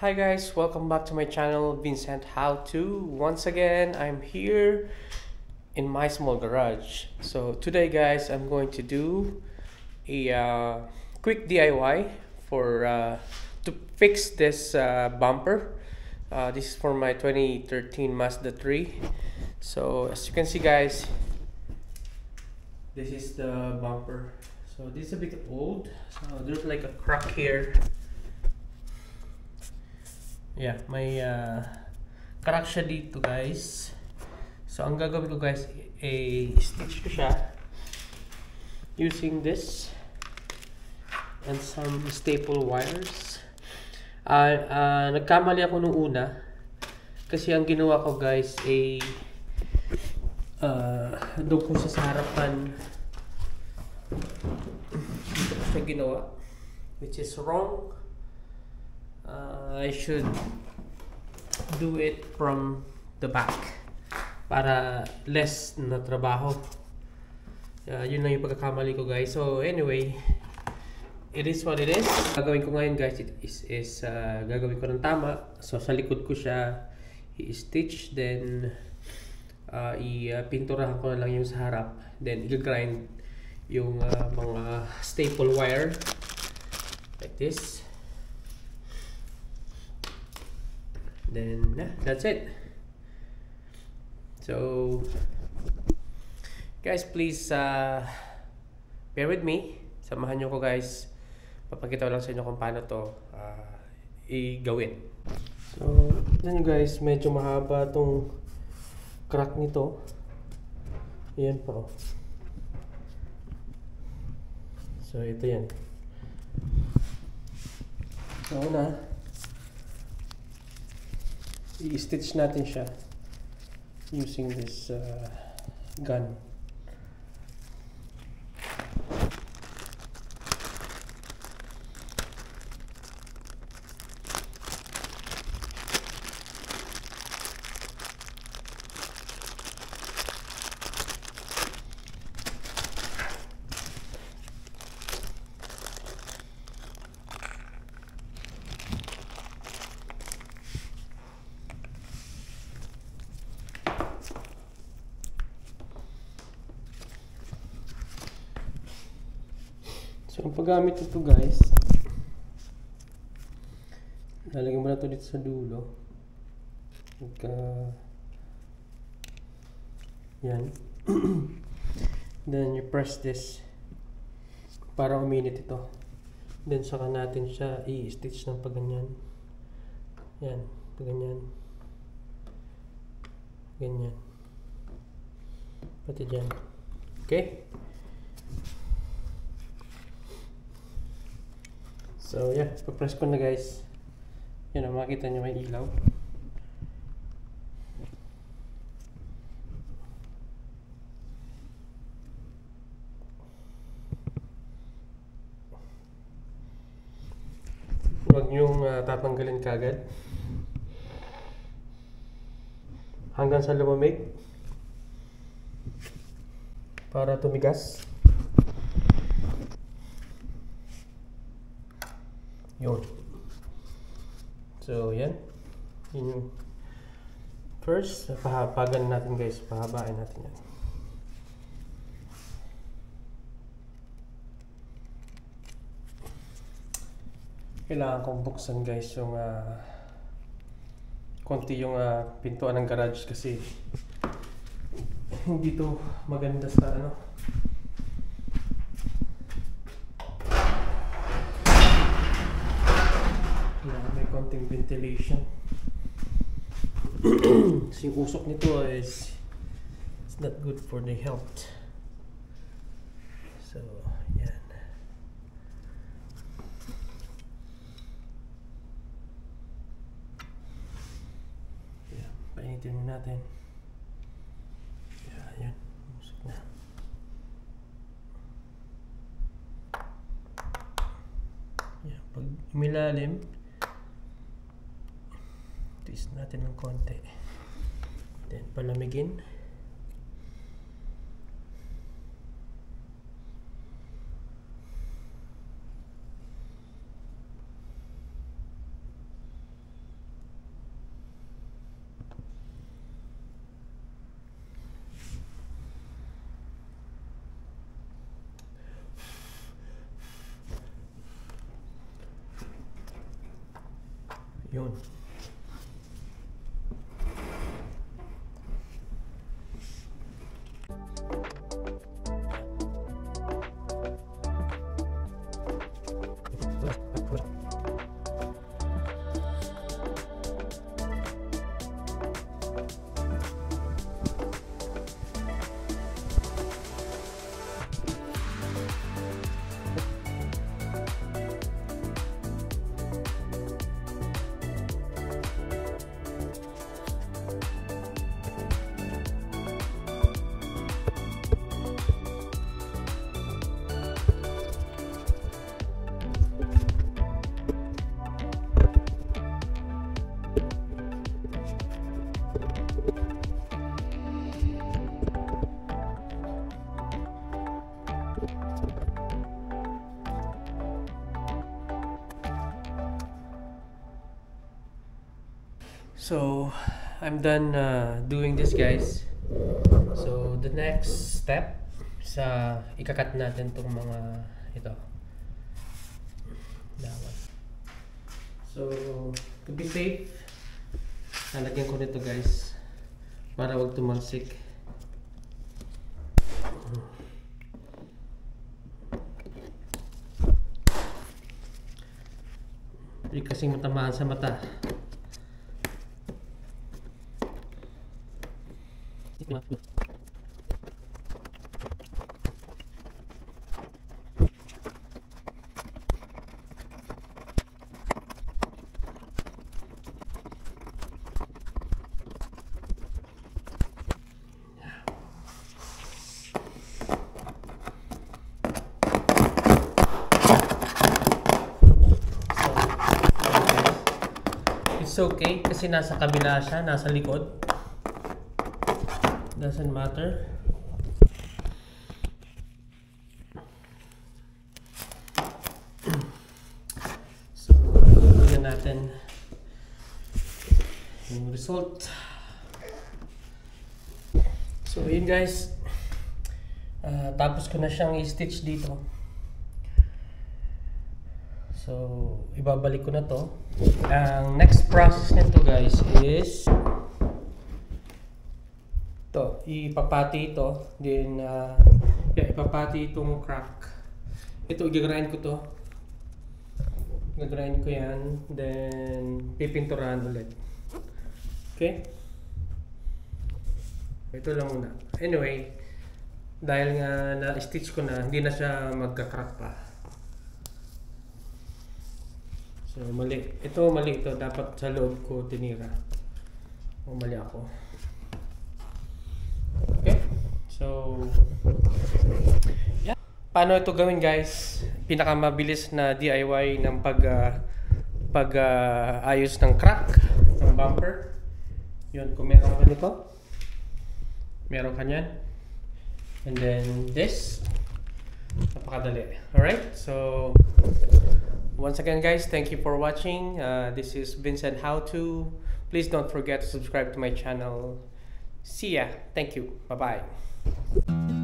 Hi guys, welcome back to my channel, Vincent How To. Once again, I'm here in my small garage. So today guys, I'm going to do a quick DIY for to fix this bumper. This is for my 2013 Mazda 3. So as you can see guys, this is the bumper. So this is a bit old. So there's like a crack here. Yeah, may crack siya dito guys. So ang gagawin ko guys, stitch ko siya using this and some staple wires. Nagkamali ako nung una kasi ang ginawa ko guys doon ko sa harapan dito ko siya ginawa, which is wrong. I should do it from the back para less na trabaho. Yun lang yung pagkakamali ko guys. So anyway, it is what it is. Gagawin ko ngayon guys is gagawin ko ng tama. So sa likod ko siya i-stitch, then ipinturahan ko na lang yung sa harap, then i-grind yung mga staple wire like this. Then that's it. So guys, please bear with me. Samahan nyo ko guys. Papakita ko lang sa inyo kung paano to i-gawin. So tignan nyo guys, medyo mahaba tong crack nito. Ayan po. So ito yan. So una, i-stitch natin siya using this gun. So ang paggamit nito guys, lalagyan mo na ito dito sa dulo. Yan. Then you press this para uminit ito. Then saka natin siya i-stitch ng paganyan. Yan, paganyan. Ganyan. Pati dyan. Okay? So yeah, pa-press ko na guys. Yan, makikita nyo may ilaw. Huwag nyong tatanggalin kagad hanggang sa lumamig para tumigas. Yun. So yan, yun yung first. Pahabagan natin guys, pahabain natin yan. Kailangan kong buksan guys yung konti yung pintuan ng garage kasi hindi to maganda sa ano. May konting ventilation. Kasi yung usok nito is it's not good for the health. So yan. Yan, painitin natin. Yan, usok na. Yan, pag umilalim, twist natin ng konti, then palamigin. Yun. So I'm done doing this, guys. So the next step sa ikakat natin tong mga ito. Dawan. So to be safe, lalagyan ko nito, guys, para wag tumalsik. Hindi kasing matamaan sa mata. It's okay kasi nasa kabila siya, nasa likod. Doesn't matter. So, tingnan natin yung result. So, yun, guys. Tapos ko na siyang i-stitch dito. So, ibabalik ko na to. Ang next process nito, guys, is to, ipapati ito, then ipapati itong crack. Ito, i-grind ko to. I-grind ko yan, then pipinturahan ulit. Okay? Ito lang muna. Anyway, dahil nga na-stitch ko na, hindi na siya magka-crack pa. So, mali. Ito, mali ito. Dapat sa loob ko tinira. O, mali ako. Okay? So, yeah. Paano ito gawin, guys? Pinakamabilis na DIY ng ayos ng crack ng bumper. Yun, kung meron ka nito, meron ka nyan. And then this, napakadali. Alright? So, once again, guys, thank you for watching. This is Vincent How To. Please don't forget to subscribe to my channel. See ya. Thank you. Bye-bye.